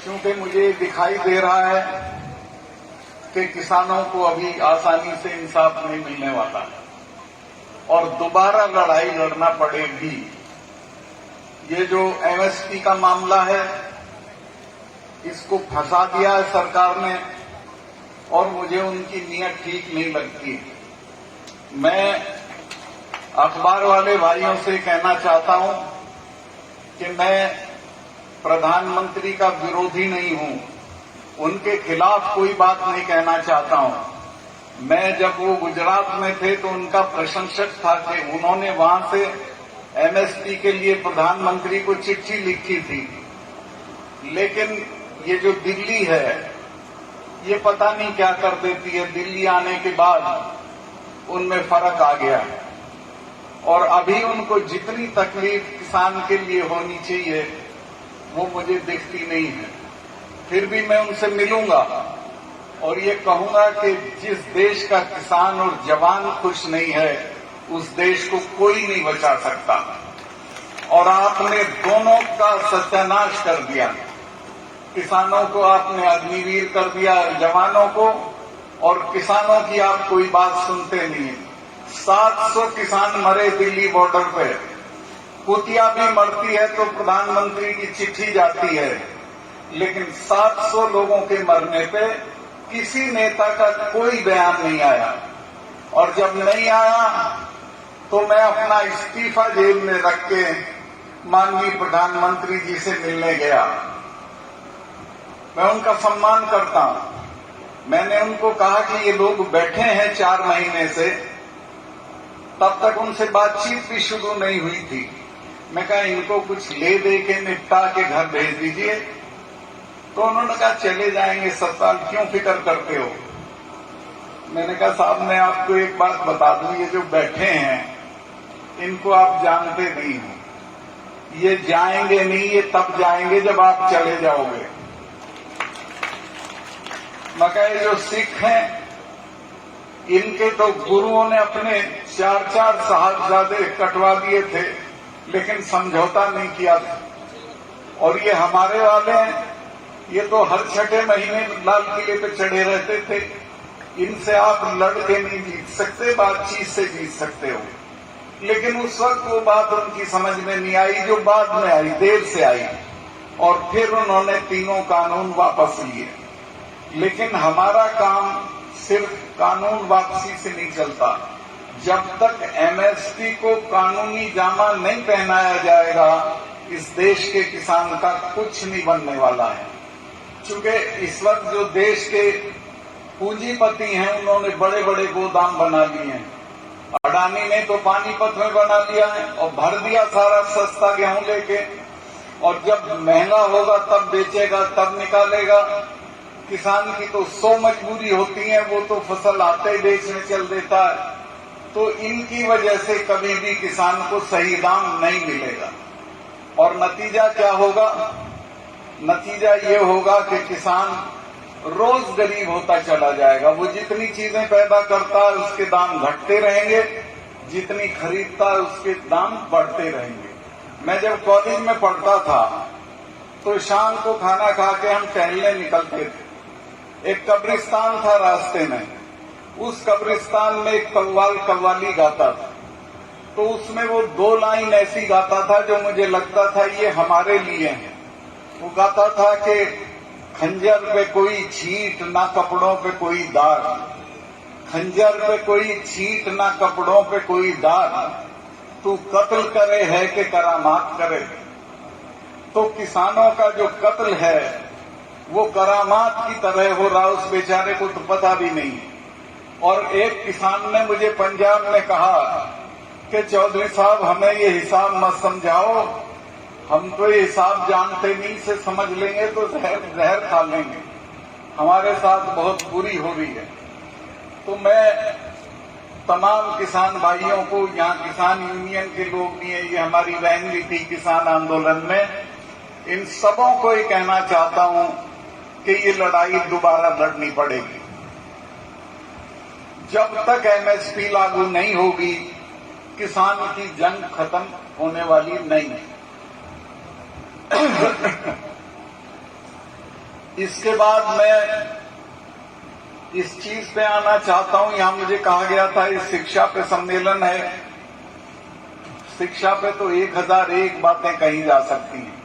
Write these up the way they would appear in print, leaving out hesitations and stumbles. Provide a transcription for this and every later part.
क्योंकि मुझे दिखाई दे रहा है कि किसानों को अभी आसानी से इंसाफ नहीं मिलने वाला और दोबारा लड़ाई लड़ना पड़ेगी। ये जो एमएसपी का मामला है, इसको फंसा दिया है सरकार ने और मुझे उनकी नीयत ठीक नहीं लगती। मैं अखबार वाले भाइयों से कहना चाहता हूं कि मैं प्रधानमंत्री का विरोधी नहीं हूं, उनके खिलाफ कोई बात नहीं कहना चाहता हूं। मैं जब वो गुजरात में थे तो उनका प्रशंसक था कि उन्होंने वहां से एमएसपी के लिए प्रधानमंत्री को चिट्ठी लिखी थी। लेकिन ये जो दिल्ली है, ये पता नहीं क्या कर देती है। दिल्ली आने के बाद उनमें फर्क आ गया और अभी उनको जितनी तकलीफ किसान के लिए होनी चाहिए वो मुझे दिखती नहीं है। फिर भी मैं उनसे मिलूंगा और ये कहूंगा कि जिस देश का किसान और जवान खुश नहीं है, उस देश को कोई नहीं बचा सकता। और आपने दोनों का सत्यानाश कर दिया। किसानों को आपने अग्निवीर कर दिया, जवानों को, और किसानों की आप कोई बात सुनते नहीं। 700 किसान मरे दिल्ली बॉर्डर पे। कुतिया भी मरती है तो प्रधानमंत्री की चिट्ठी जाती है, लेकिन 700 लोगों के मरने पे किसी नेता का कोई बयान नहीं आया। और जब नहीं आया तो मैं अपना इस्तीफा जेब में रख के माननीय प्रधानमंत्री जी से मिलने गया। मैं उनका सम्मान करता हूं। मैंने उनको कहा कि ये लोग बैठे हैं 4 महीने से, तब तक उनसे बातचीत भी शुरू नहीं हुई थी। मैं कहा इनको कुछ ले दे के निपटा के घर भेज दीजिए। तो उन्होंने कहा चले जाएंगे सत्ताल, क्यों फिक्र करते हो। मैंने कहा साहब मैं आपको एक बात बता दूं, ये जो बैठे हैं इनको आप जानते नहीं हो। ये जाएंगे नहीं, ये तब जाएंगे जब आप चले जाओगे। मैं कहा ये जो सिख हैं, इनके तो गुरुओं ने अपने 4-4 साहबजादे कटवा दिए थे, लेकिन समझौता नहीं किया था। और ये हमारे वाले हैं, ये तो हर 6ठे महीने लाल किले पे चढ़े रहते थे। इनसे आप लड़ के नहीं जीत सकते, बातचीत से जीत सकते हो। लेकिन उस वक्त वो बात उनकी समझ में नहीं आई, जो बाद में आई, देर से आई। और फिर उन्होंने तीनों कानून वापस लिए। लेकिन हमारा काम सिर्फ कानून वापसी से नहीं चलता। जब तक एमएसपी को कानूनी जामा नहीं पहनाया जाएगा, इस देश के किसान का कुछ नहीं बनने वाला है। क्योंकि इस वक्त जो देश के पूंजीपति हैं, उन्होंने बड़े बड़े गोदाम बना लिए हैं। अडानी ने तो पानीपत में बना लिया है और भर दिया सारा सस्ता गेहूं लेके। और जब महंगा होगा तब बेचेगा, तब निकालेगा। किसान की तो 100 मजबूरी होती है, वो तो फसल आते ही बेचने चल देता है। तो इनकी वजह से कभी भी किसान को सही दाम नहीं मिलेगा। और नतीजा क्या होगा? नतीजा ये होगा कि किसान रोज गरीब होता चला जाएगा। वो जितनी चीजें पैदा करता है उसके दाम घटते रहेंगे, जितनी खरीदता है उसके दाम बढ़ते रहेंगे। मैं जब कॉलेज में पढ़ता था तो शाम को खाना खा के हम टहलने निकलते थे। एक कब्रिस्तान था रास्ते में, उस कब्रिस्तान में एक कव्वाल कव्वाली गाता था। तो उसमें वो 2 लाइन ऐसी गाता था जो मुझे लगता था ये हमारे लिए है। वो गाता था कि खंजर पे कोई छींट ना कपड़ों पे कोई दाग, खंजर पे कोई छींट ना कपड़ों पे कोई दाग, तू कत्ल करे है कि करामात करे। तो किसानों का जो कत्ल है वो करामात की तरह हो रहा, उस बेचारे को तो पता भी नहीं। और एक किसान ने मुझे पंजाब में कहा कि चौधरी साहब हमें ये हिसाब मत समझाओ, हम तो ये हिसाब जानते नहीं, से समझ लेंगे तो जहर खा लेंगे। हमारे साथ बहुत बुरी हो रही है। तो मैं तमाम किसान भाइयों को, यहाँ किसान यूनियन के लोग भी हैं, ये हमारी बहन भी थी किसान आंदोलन में, इन सबों को ये कहना चाहता हूं कि ये लड़ाई दोबारा लड़नी पड़ेगी। जब तक एमएसपी लागू नहीं होगी, किसान की जंग खत्म होने वाली नहीं है। इसके बाद मैं इस चीज पे आना चाहता हूं। यहां मुझे कहा गया था इस शिक्षा पे सम्मेलन है। शिक्षा पे तो 1001 बातें कही जा सकती हैं।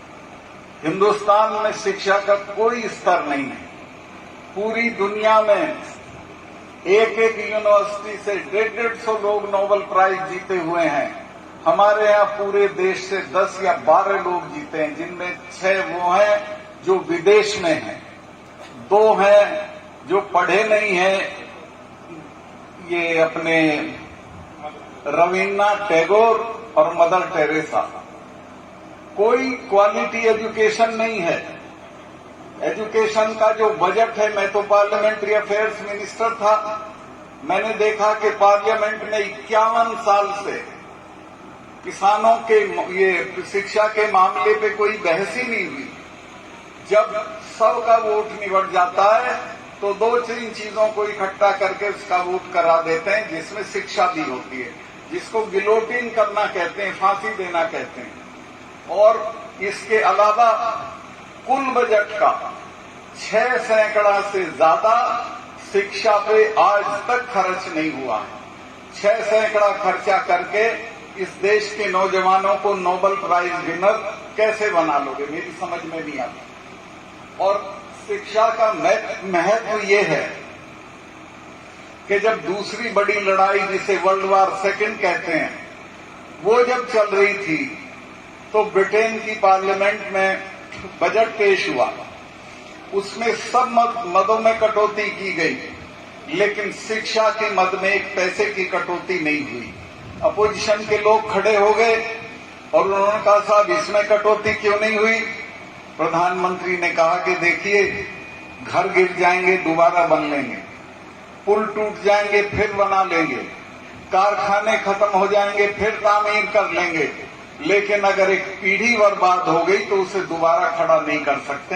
हिंदुस्तान में शिक्षा का कोई स्तर नहीं है। पूरी दुनिया में एक एक यूनिवर्सिटी से 150 लोग नोबेल प्राइज जीते हुए हैं। हमारे यहाँ पूरे देश से 10 या 12 लोग जीते हैं, जिनमें 6 वो हैं जो विदेश में हैं, 2 हैं जो पढ़े नहीं हैं, ये अपने रविन्द्रनाथ टैगोर और मदर टेरेसा। कोई क्वालिटी एजुकेशन नहीं है। एजुकेशन का जो बजट है, मैं तो पार्लियामेंट्री अफेयर्स मिनिस्टर था, मैंने देखा कि पार्लियामेंट में 51 साल से किसानों के ये शिक्षा के मामले पे कोई बहस ही नहीं हुई। जब सबका वोट निबट जाता है तो 2-3 चीजों को इकट्ठा करके उसका वोट करा देते हैं, जिसमें शिक्षा भी होती है, जिसको गिलोटिन करना कहते हैं, फांसी देना कहते हैं। और इसके अलावा कुल बजट का 6% से ज्यादा शिक्षा पे आज तक खर्च नहीं हुआ है। 6% खर्चा करके इस देश के नौजवानों को नोबेल प्राइज विनर कैसे बना लोगे, मेरी समझ में नहीं आता। और शिक्षा का महत्व ये है कि जब दूसरी बड़ी लड़ाई, जिसे वर्ल्ड वॉर सेकंड कहते हैं, वो जब चल रही थी तो ब्रिटेन की पार्लियामेंट में बजट पेश हुआ। उसमें सब मदों में कटौती की गई, लेकिन शिक्षा के मद में एक पैसे की कटौती नहीं हुई। अपोजिशन के लोग खड़े हो गए और उन्होंने कहा, साहब इसमें कटौती क्यों नहीं हुई? प्रधानमंत्री ने कहा कि देखिए, घर गिर जाएंगे दोबारा बन लेंगे, पुल टूट जाएंगे फिर बना लेंगे, कारखाने खत्म हो जाएंगे फिर तामीर कर लेंगे, लेकिन अगर एक पीढ़ी बर्बाद हो गई तो उसे दोबारा खड़ा नहीं कर सकते।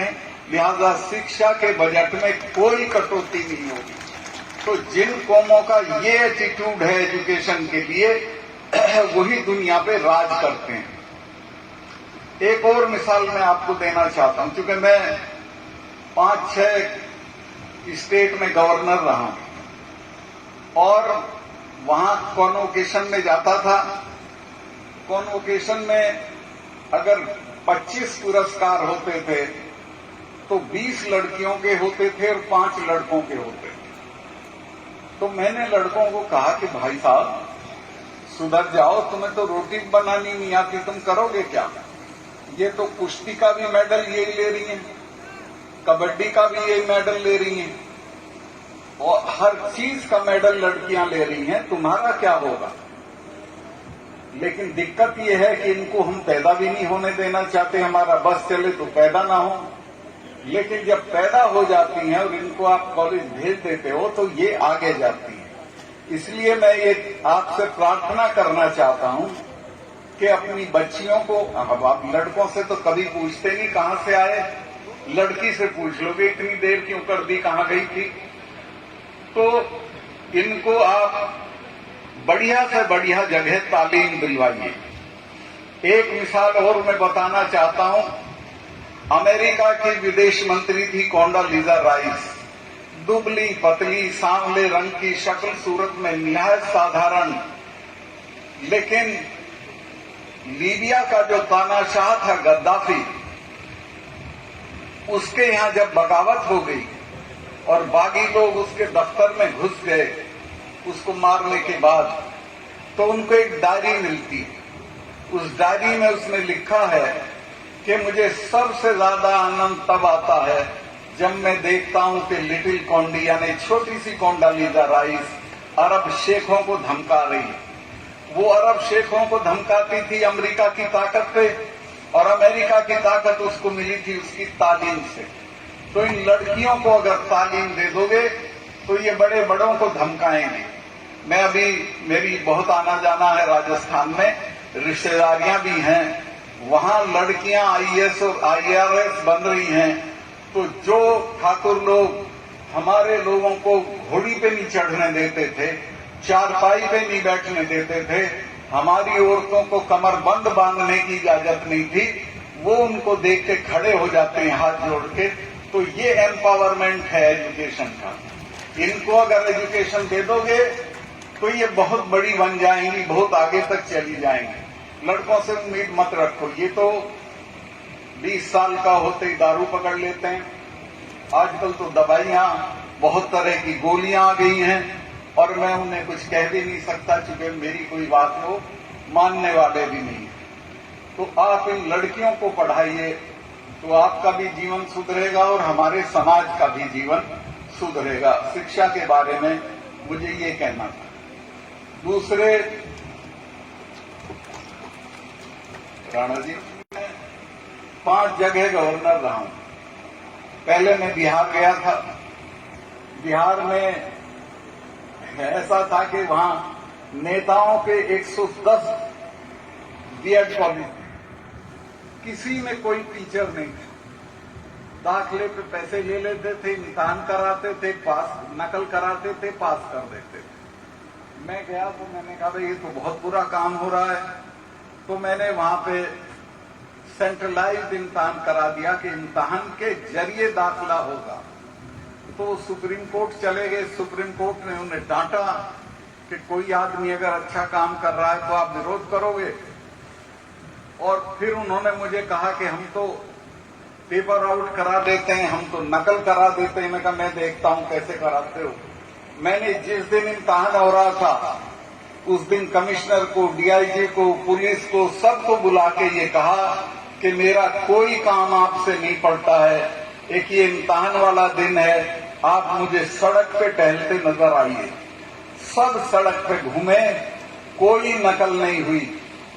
लिहाजा शिक्षा के बजट में कोई कटौती नहीं होगी। तो जिन कौमों का ये एटीट्यूड है एजुकेशन के लिए, वही दुनिया पे राज करते हैं। एक और मिसाल मैं आपको देना चाहता हूं, क्योंकि मैं 5-6 स्टेट में गवर्नर रहा हूं और वहां कॉन्वोकेशन में जाता था। कॉन्वोकेशन में अगर 25 पुरस्कार होते थे तो 20 लड़कियों के होते थे और 5 लड़कों के होते थे। तो मैंने लड़कों को कहा कि भाई साहब सुधर जाओ, तुम्हें तो रोटी बनानी नहीं आती, तुम करोगे क्या? ये तो कुश्ती का भी मेडल यही ले रही हैं, कबड्डी का भी यही मेडल ले रही हैं और हर चीज का मेडल लड़कियां ले रही हैं, तुम्हारा क्या होगा? लेकिन दिक्कत यह है कि इनको हम पैदा भी नहीं होने देना चाहते। हमारा बस चले तो पैदा ना हो, लेकिन जब पैदा हो जाती हैं और इनको आप कॉलेज भेज देते हो तो ये आगे जाती हैं। इसलिए मैं ये आपसे प्रार्थना करना चाहता हूं कि अपनी बच्चियों को, अब आप लड़कों से तो कभी पूछते नहीं कहां से आए, लड़की से पूछ लोगे इतनी देर क्यों कर दी, कहां गई थी। तो इनको आप बढ़िया से बढ़िया जगह तालीम दिलवाइए। एक मिसाल और मैं बताना चाहता हूं। अमेरिका की विदेश मंत्री थी कोंडोलीजा राइस। दुबली पतली सांवले रंग की शक्ल सूरत में निहायत साधारण, लेकिन लीबिया का जो तानाशाह था गद्दाफी, उसके यहां जब बगावत हो गई और बागी लोग उसके दफ्तर में घुस गए उसको मारने के बाद, तो उनको एक डायरी मिलती है। उस डायरी में उसने लिखा है कि मुझे सबसे ज्यादा आनंद तब आता है जब मैं देखता हूं कि लिटिल कॉन्डी यानी छोटी सी कोंडोलीजा राइस अरब शेखों को धमका रही है। वो अरब शेखों को धमकाती थी अमेरिका की ताकत पे, और अमेरिका की ताकत उसको मिली थी उसकी तालीम से। तो इन लड़कियों को अगर तालीम दे दोगे तो ये बड़े बड़ों को धमकाएंगे। मैं अभी, मेरी बहुत आना जाना है राजस्थान में, रिश्तेदारियां भी हैं, वहां लड़कियां आईएएस और आईआरएस बन रही हैं। तो जो ठाकुर लोग हमारे लोगों को घोड़ी पे नहीं चढ़ने देते थे, चारपाई पे नहीं बैठने देते थे, हमारी औरतों को कमरबंद बांधने की इजाजत नहीं थी, वो उनको देख के खड़े हो जाते हैं हाथ जोड़ के तो ये एम्पावरमेंट है एजुकेशन का। इनको अगर एजुकेशन दे दोगे तो ये बहुत बड़ी बन जाएंगी, बहुत आगे तक चली जाएंगी। लड़कों से उम्मीद मत रखो, ये तो 20 साल का होते ही दारू पकड़ लेते हैं। आजकल तो दवाइयां, बहुत तरह की गोलियां आ गई हैं और मैं उन्हें कुछ कह भी नहीं सकता, चूंकि मेरी कोई बात वो मानने वाले भी नहीं। तो आप इन लड़कियों को पढ़ाइए तो आपका भी जीवन सुधरेगा और हमारे समाज का भी जीवन सुधरेगा। शिक्षा के बारे में मुझे ये कहना था। दूसरे, राणा जी, मैं 5 जगह गवर्नर रहा हूं। पहले मैं बिहार गया था। बिहार में ऐसा था कि वहां नेताओं के 110 बीएड कॉलेज, किसी में कोई टीचर नहीं था। दाखिले पे पैसे ले लेते थे, इम्तिहान कराते थे, पास नकल कराते थे, पास कर देते थे। मैं गया तो मैंने कहा भाई ये तो बहुत बुरा काम हो रहा है। तो मैंने वहां पे सेंट्रलाइज्ड इम्तिहान करा दिया कि इम्तिहान के जरिए दाखिला होगा। तो सुप्रीम कोर्ट चले गए। सुप्रीम कोर्ट ने उन्हें डांटा कि कोई आदमी अगर अच्छा काम कर रहा है तो आप विरोध करोगे। और फिर उन्होंने मुझे कहा कि हम तो पेपर आउट करा देते हैं, हम तो नकल करा देते हैं। मैं कहा मैं देखता हूं कैसे कराते हो। मैंने जिस दिन इम्तिहान हो रहा था उस दिन कमिश्नर को, डीआईजी को, पुलिस को, सबको बुला के ये कहा कि मेरा कोई काम आपसे नहीं पड़ता है। एक ये इम्तिहान वाला दिन है, आप मुझे सड़क पे टहलते नजर आइए। सब सड़क पे घूमे, कोई नकल नहीं हुई।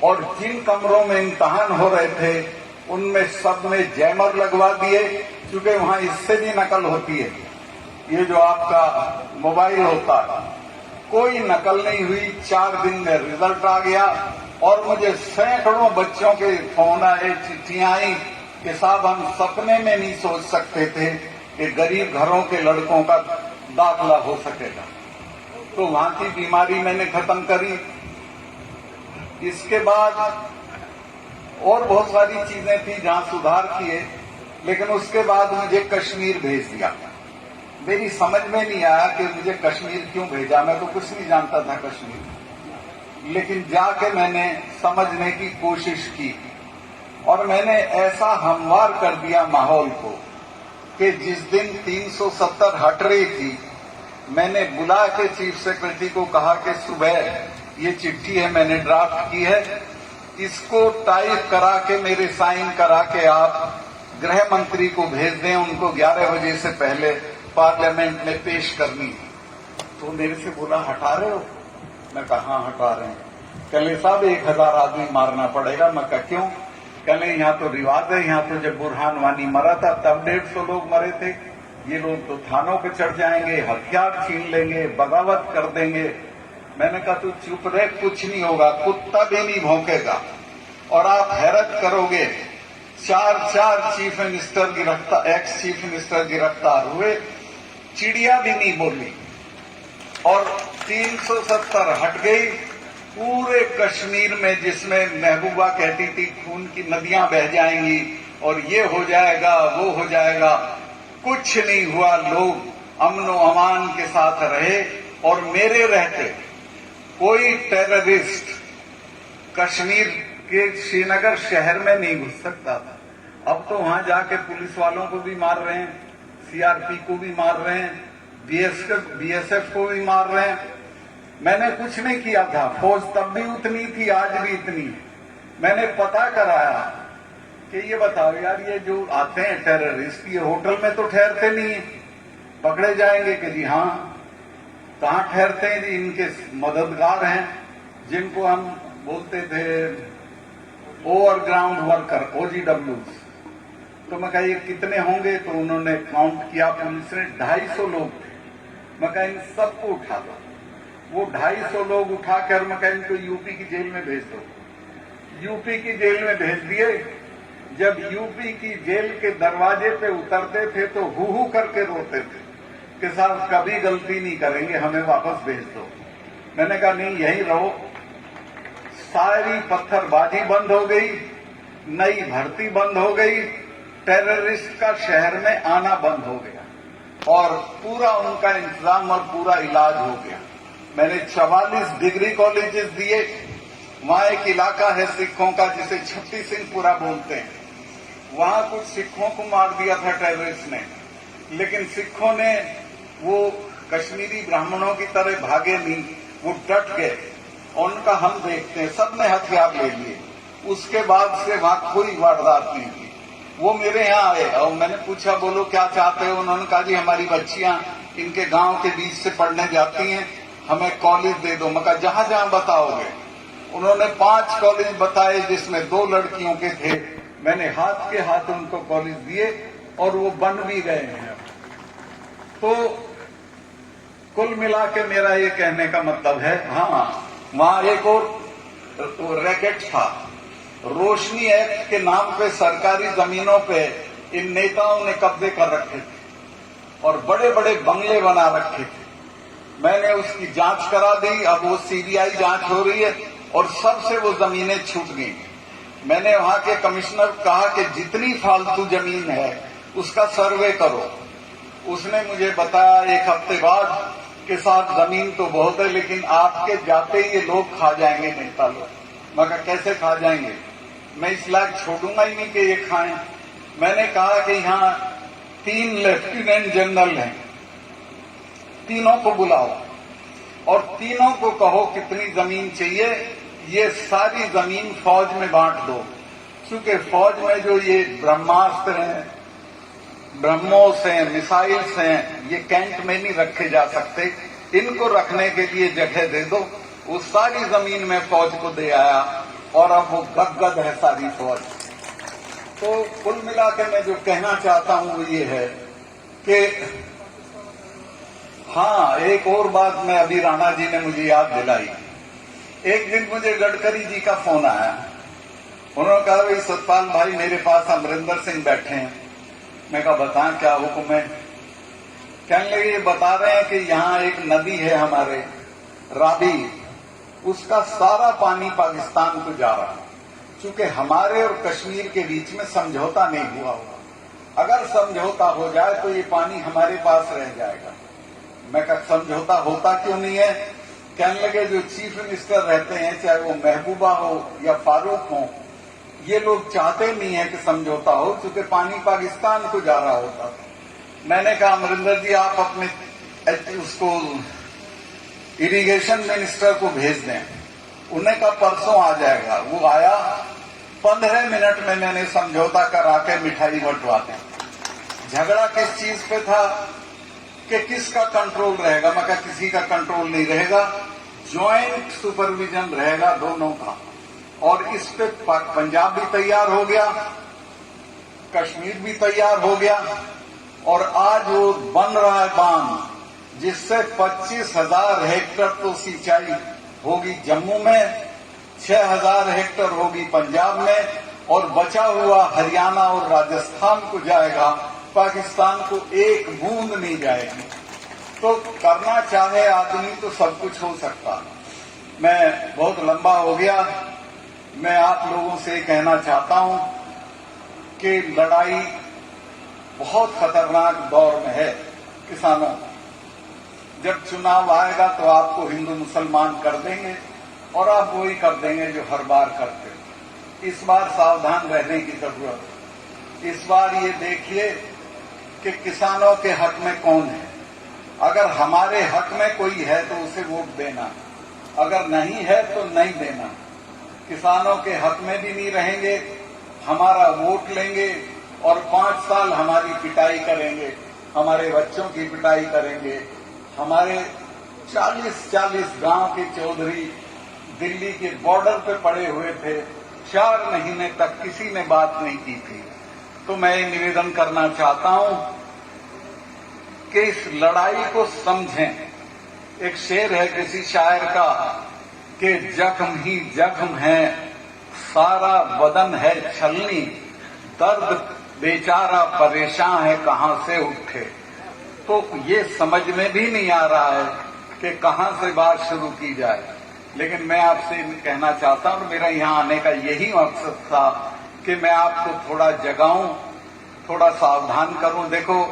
और जिन कमरों में इम्तिहान हो रहे थे उनमें सब में जैमर लगवा दिए, क्योंकि वहां इससे भी नकल होती है। ये जो आपका मोबाइल होता है, कोई नकल नहीं हुई। 4 दिन में रिजल्ट आ गया और मुझे सैकड़ों बच्चों के फोन आए, चिट्ठियां आई कि साहब हम सपने में नहीं सोच सकते थे कि गरीब घरों के लड़कों का दाखिला हो सकेगा। तो वहां की बीमारी मैंने खत्म करी। इसके बाद और बहुत सारी चीजें थी जहां सुधार किए, लेकिन उसके बाद मुझे कश्मीर भेज दिया। मेरी समझ में नहीं आया कि मुझे कश्मीर क्यों भेजा। मैं तो कुछ नहीं जानता था कश्मीर, लेकिन जाके मैंने समझने की कोशिश की और मैंने ऐसा हमवार कर दिया माहौल को कि जिस दिन 370 हट रही थी, मैंने बुला के चीफ सेक्रेटरी को कहा कि सुबह ये चिट्ठी है, मैंने ड्राफ्ट की है, इसको टाइप करा के मेरे साइन करा के आप गृह मंत्री को भेज दें, उनको 11 बजे से पहले पार्लियामेंट में पेश करनी। तो मेरे से बोला हटा रहे हो? मैं कहा हाँ हटा रहे हैं। कहले साहब 1000 आदमी मारना पड़ेगा। मैं कहा क्यों? कहले यहाँ तो रिवाज है, यहाँ तो जब बुरहान वानी मरा था तब 150 लोग मरे थे। ये लोग तो थानों पे चढ़ जाएंगे, हथियार छीन लेंगे, बगावत कर देंगे। मैंने कहा तू चुप रहे, कुछ नहीं होगा, कुत्ता भी नहीं भौंकेगा। और आप हैरत करोगे, 4 चीफ मिनिस्टर गिरफ्तार, एक्स चीफ मिनिस्टर गिरफ्तार हुए, चिड़िया भी नहीं बोली और 370 हट गई। पूरे कश्मीर में जिसमें महबूबा कहती थी खून की नदियां बह जाएंगी और ये हो जाएगा वो हो जाएगा, कुछ नहीं हुआ। लोग अमनो अमान के साथ रहे और मेरे रहते कोई टेररिस्ट कश्मीर के श्रीनगर शहर में नहीं घुस सकता था। अब तो वहां जाके पुलिस वालों को भी मार रहे हैं, सीआरपी को भी मार रहे हैं, बीएसएफ को भी मार रहे हैं। मैंने कुछ नहीं किया था, फौज तब भी उतनी थी, आज भी इतनी है। मैंने पता कराया कि ये बताओ यार, ये जो आते हैं टेररिस्ट, ये होटल में तो ठहरते नहीं है, पकड़े जाएंगे कि जी हाँ। कहाँ ठहरते हैं जी? इनके मददगार हैं जिनको हम बोलते थे ओवरग्राउंड वर्कर, OGWs। तो मैं कहा ये कितने होंगे? तो उन्होंने काउंट किया, पुलिस ने 250 लोग थे। मैं कहा इन सबको उठा दो। वो 250 लोग उठाकर मैं कहा इनको यूपी की जेल में भेज दो। यूपी की जेल में भेज दिए। जब यूपी की जेल के दरवाजे पे उतरते थे तो हू हू करके रोते थे कि साहब कभी गलती नहीं करेंगे, हमें वापस भेज दो। मैंने कहा नहीं यहीं रहो। सारी पत्थरबाजी बंद हो गई, नई भर्ती बंद हो गई, टेररिस्ट का शहर में आना बंद हो गया और पूरा उनका इंतजाम और पूरा इलाज हो गया। मैंने 44 डिग्री कॉलेजेस दिए। वहां एक इलाका है सिखों का जिसे छत्ती सिंहपुरा बोलते हैं, वहां कुछ सिखों को मार दिया था टेररिस्ट ने, लेकिन सिखों ने वो कश्मीरी ब्राह्मणों की तरह भागे नहीं, वो डट गए। उनका हम देखते हैं सबने हथियार ले लिए। उसके बाद से वहां कोई वारदात नहीं हुई। वो मेरे यहाँ आए और मैंने पूछा बोलो क्या चाहते हो। उन्होंने कहा जी हमारी बच्चियां इनके गांव के बीच से पढ़ने जाती हैं, हमें कॉलेज दे दो। मैं कहा जहां जहां बताओगे। उन्होंने 5 कॉलेज बताए जिसमें 2 लड़कियों के थे। मैंने हाथ के हाथ उनको कॉलेज दिए और वो बन भी गए हैं। तो कुल मिला के मेरा ये कहने का मतलब है, हाँ वहां एक और रैकेट था। रोशनी एक्ट के नाम पे सरकारी जमीनों पे इन नेताओं ने कब्जे कर रखे थे और बड़े बड़े बंगले बना रखे थे। मैंने उसकी जांच करा दी, अब वो सीबीआई जांच हो रही है और सबसे वो जमीनें छूट गई। मैंने वहां के कमिश्नर को कहा कि जितनी फालतू जमीन है उसका सर्वे करो। उसने मुझे बताया एक हफ्ते बाद के साथ जमीन तो बहुत है, लेकिन आपके जाते ही ये लोग खा जाएंगे नेता लोग। मैं कहा कैसे खा जाएंगे, मैं इस लायक छोड़ूंगा ही नहीं कि ये खाएं। मैंने कहा कि यहाँ 3 लेफ्टिनेंट जनरल हैं, तीनों को बुलाओ और तीनों को कहो कितनी जमीन चाहिए, ये सारी जमीन फौज में बांट दो। क्योंकि फौज में जो ये ब्रह्मास्त्र हैं, ब्रह्मोस हैं, मिसाइल्स हैं, ये कैंट में नहीं रखे जा सकते, इनको रखने के लिए जगह दे दो। वो सारी जमीन में फौज को दे आया और अब वो गदगद है सारी फौज। तो कुल मिलाकर मैं जो कहना चाहता हूं वो ये है कि हाँ, एक और बात मैं अभी राणा जी ने मुझे याद दिलाई। एक दिन मुझे गडकरी जी का फोन आया। उन्होंने कहा भाई सतपाल भाई मेरे पास अमरिंदर सिंह बैठे हैं। मैं कहा बताएं क्या हुक्म है। कहने लगे ये बता रहे हैं कि यहाँ एक नदी है हमारे रावी, उसका सारा पानी पाकिस्तान को जा रहा है। क्योंकि हमारे और कश्मीर के बीच में समझौता नहीं हुआ होगा। अगर समझौता हो जाए तो ये पानी हमारे पास रह जाएगा। मैं कहा समझौता होता क्यों नहीं है। कहने लगे जो चीफ मिनिस्टर रहते हैं, चाहे वो महबूबा हो या फारूक हो, ये लोग चाहते नहीं है कि समझौता हो, क्योंकि पानी पाकिस्तान को जा रहा होता। मैंने कहा अमरिंदर जी आप अपने उसको इरिगेशन मिनिस्टर को भेज दें। उन्हें कहा परसों आ जाएगा। वो आया, 15 मिनट में मैंने समझौता करा के मिठाई बंटवा दें। झगड़ा किस चीज पे था कि किसका कंट्रोल रहेगा। मैं कहा किसी का कंट्रोल नहीं रहेगा, ज्वाइंट सुपरविजन रहेगा दोनों का। और इस पे पंजाब भी तैयार हो गया, कश्मीर भी तैयार हो गया और आज वो बन रहा है बांध, जिससे 25,000 हेक्टेयर तो सिंचाई होगी जम्मू में, 6,000 हेक्टेयर होगी पंजाब में और बचा हुआ हरियाणा और राजस्थान को जाएगा। पाकिस्तान को एक बूंद नहीं जाएगी। तो करना चाहे आदमी तो सब कुछ हो सकता। मैं बहुत लंबा हो गया। मैं आप लोगों से कहना चाहता हूं कि लड़ाई बहुत खतरनाक दौर में है। किसानों, जब चुनाव आएगा तो आपको हिंदू मुसलमान कर देंगे और आप वही कर देंगे जो हर बार करते। इस बार सावधान रहने की जरूरत है। इस बार ये देखिए कि किसानों के हक में कौन है। अगर हमारे हक में कोई है तो उसे वोट देना, अगर नहीं है तो नहीं देना। किसानों के हक में भी नहीं रहेंगे, हमारा वोट लेंगे और 5 साल हमारी पिटाई करेंगे, हमारे बच्चों की पिटाई करेंगे। हमारे 40-40 गांव के चौधरी दिल्ली के बॉर्डर पे पड़े हुए थे, 4 महीने तक किसी ने बात नहीं की थी। तो मैं ये निवेदन करना चाहता हूं कि इस लड़ाई को समझें। एक शेर है किसी शायर का कि जख्म ही जख्म है, सारा बदन है छलनी, दर्द बेचारा परेशान है कहां से उठे। तो ये समझ में भी नहीं आ रहा है कि कहां से बात शुरू की जाए। लेकिन मैं आपसे कहना चाहता हूं, मेरा यहां आने का यही मकसद था कि मैं आपको थोड़ा जगाऊं थोड़ा सावधान करूं। देखो,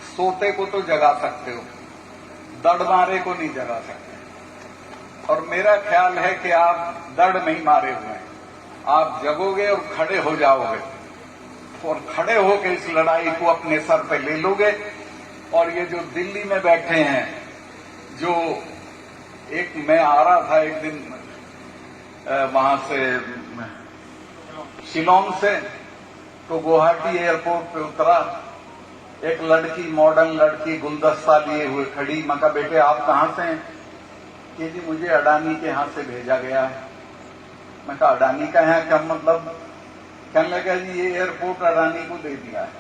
सोते को तो जगा सकते हो, दड़ मारे को नहीं जगा सकते। और मेरा ख्याल है कि आप दड़ नहीं मारे हुए हैं, आप जगोगे और खड़े हो जाओगे और खड़े होकर इस लड़ाई को अपने सर पे ले लोगे। और ये जो दिल्ली में बैठे हैं, जो एक मैं आ रहा था एक दिन वहां से शिलोंग से, तो गुवाहाटी एयरपोर्ट पे उतरा, एक लड़की, मॉडर्न लड़की, गुलदस्ता लिए हुए खड़ी। मैं कहा, बेटे आप कहां से हैं? कि जी मुझे अडानी के यहां से भेजा गया है। मैं कहा, अडानी का है क्या मतलब? कहने लगा, जी ये एयरपोर्ट अडानी को दे दिया है।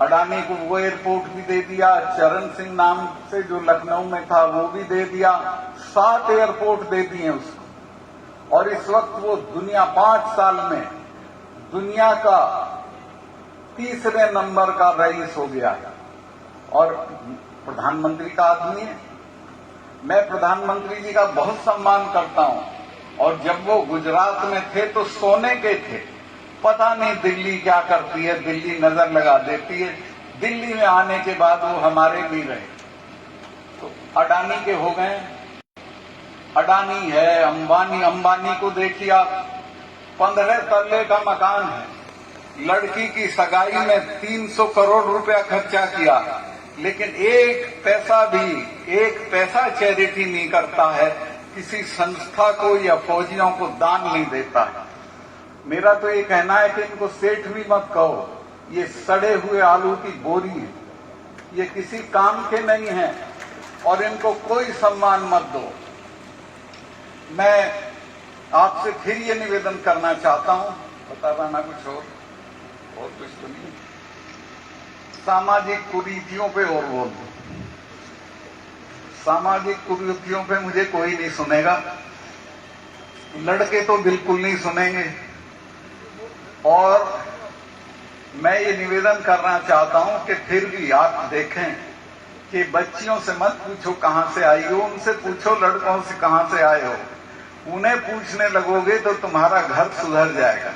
अडानी को वो एयरपोर्ट भी दे दिया, चरण सिंह नाम से जो लखनऊ में था वो भी दे दिया, 7 एयरपोर्ट दे दिए उसको। और इस वक्त वो दुनिया 5 साल में दुनिया का 3रे नंबर का रईस हो गया है और प्रधानमंत्री का आदमी है। मैं प्रधानमंत्री जी का बहुत सम्मान करता हूं। और जब वो गुजरात में थे तो सोने के थे। पता नहीं दिल्ली क्या करती है, दिल्ली नजर लगा देती है। दिल्ली में आने के बाद वो हमारे नहीं रहे, तो अडानी के हो गए। अडानी है, अंबानी को देखिए आप, 15 तल्ले का मकान है। लड़की की सगाई में 300 करोड़ रुपया खर्चा किया, लेकिन एक पैसा चैरिटी नहीं करता है, किसी संस्था को या फौजियों को दान नहीं देता है। मेरा तो ये कहना है कि इनको सेठ भी मत कहो, ये सड़े हुए आलू की बोरी है, ये किसी काम के नहीं है और इनको कोई सम्मान मत दो। मैं आपसे फिर ये निवेदन करना चाहता हूं, बता रहा ना कुछ और कुछ तो नहीं, सामाजिक कुरीतियों पे और बोल दो। सामाजिक कुरीतियों पे मुझे कोई नहीं सुनेगा, लड़के तो बिल्कुल नहीं सुनेंगे। और मैं ये निवेदन करना चाहता हूं कि फिर भी आप देखें कि बच्चियों से मत पूछो कहां से आई हो, उनसे पूछो लड़कों से कहां से आए हो। उन्हें पूछने लगोगे तो तुम्हारा घर सुधर जाएगा।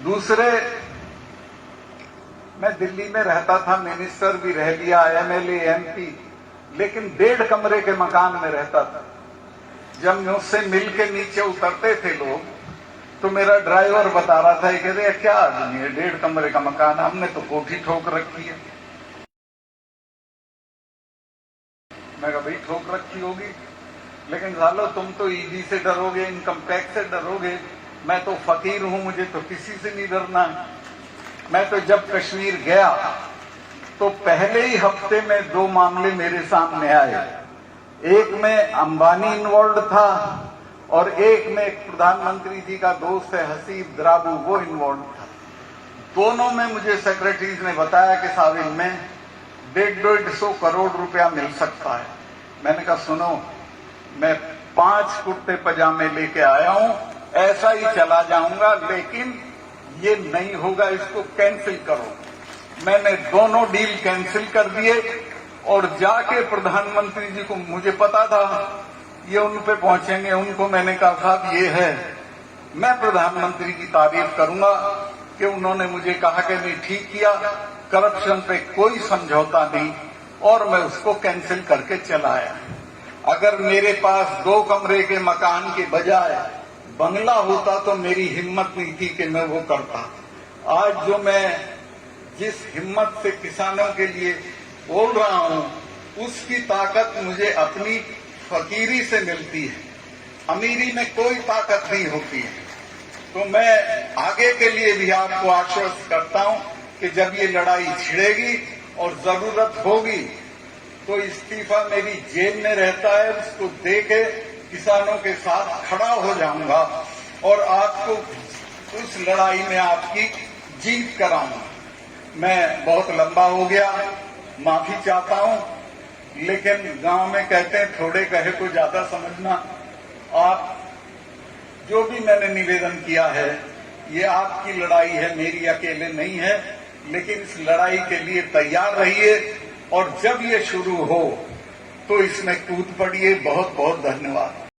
दूसरे, मैं दिल्ली में रहता था, मिनिस्टर भी रह लिया, एमएलए, एमपी, लेकिन 1.5 कमरे के मकान में रहता था। जब मुझसे मिल के नीचे उतरते थे लोग, तो मेरा ड्राइवर बता रहा था, कह रहे क्या आदमी है, 1.5 कमरे का मकान, हमने तो कोठी ठोक रखी है। मैं कहा, भाई ठोक रखी होगी, लेकिन सालो तुम तो ईडी से डरोगे, इनकम टैक्स से डरोगे, मैं तो फकीर हूं, मुझे तो किसी से नहीं डरना। मैं तो जब कश्मीर गया तो पहले ही हफ्ते में 2 मामले मेरे सामने आए। एक में अंबानी इन्वॉल्व था और एक में एक प्रधानमंत्री जी का दोस्त है हसीब द्राबू, वो इन्वॉल्व था। दोनों में मुझे सेक्रेटरीज ने बताया कि साहब इनमें 150 करोड़ रुपया मिल सकता है। मैंने कहा, सुनो, मैं 5 कुर्ते पजामे लेके आया हूं, ऐसा ही चला जाऊंगा, लेकिन ये नहीं होगा, इसको कैंसिल करो। मैंने दोनों डील कैंसिल कर दिए और जाके प्रधानमंत्री जी को, मुझे पता था ये उन पे पहुंचेंगे, उनको मैंने कहा, साहब ये है। मैं प्रधानमंत्री की तारीफ करूंगा कि उन्होंने मुझे कहा कि नहीं, ठीक किया, करप्शन पे कोई समझौता नहीं, और मैं उसको कैंसिल करके चला आया। अगर मेरे पास 2 कमरे के मकान के बजाय बंगला होता तो मेरी हिम्मत नहीं थी कि मैं वो करता। आज जो मैं जिस हिम्मत से किसानों के लिए बोल रहा हूं, उसकी ताकत मुझे अपनी फकीरी से मिलती है, अमीरी में कोई ताकत नहीं होती है। तो मैं आगे के लिए भी आपको आश्वस्त करता हूं कि जब ये लड़ाई छिड़ेगी और जरूरत होगी तो इस्तीफा मेरी जेब में रहता है, उसको देके किसानों के साथ खड़ा हो जाऊंगा और आपको उस लड़ाई में आपकी जीत कराऊंगा। मैं बहुत लंबा हो गया, माफी चाहता हूं, लेकिन गांव में कहते हैं थोड़े कहे को ज्यादा समझना। आप जो भी मैंने निवेदन किया है, ये आपकी लड़ाई है, मेरी अकेले नहीं है, लेकिन इस लड़ाई के लिए तैयार रहिए और जब ये शुरू हो तो इसमें कूद पड़िए। बहुत बहुत धन्यवाद।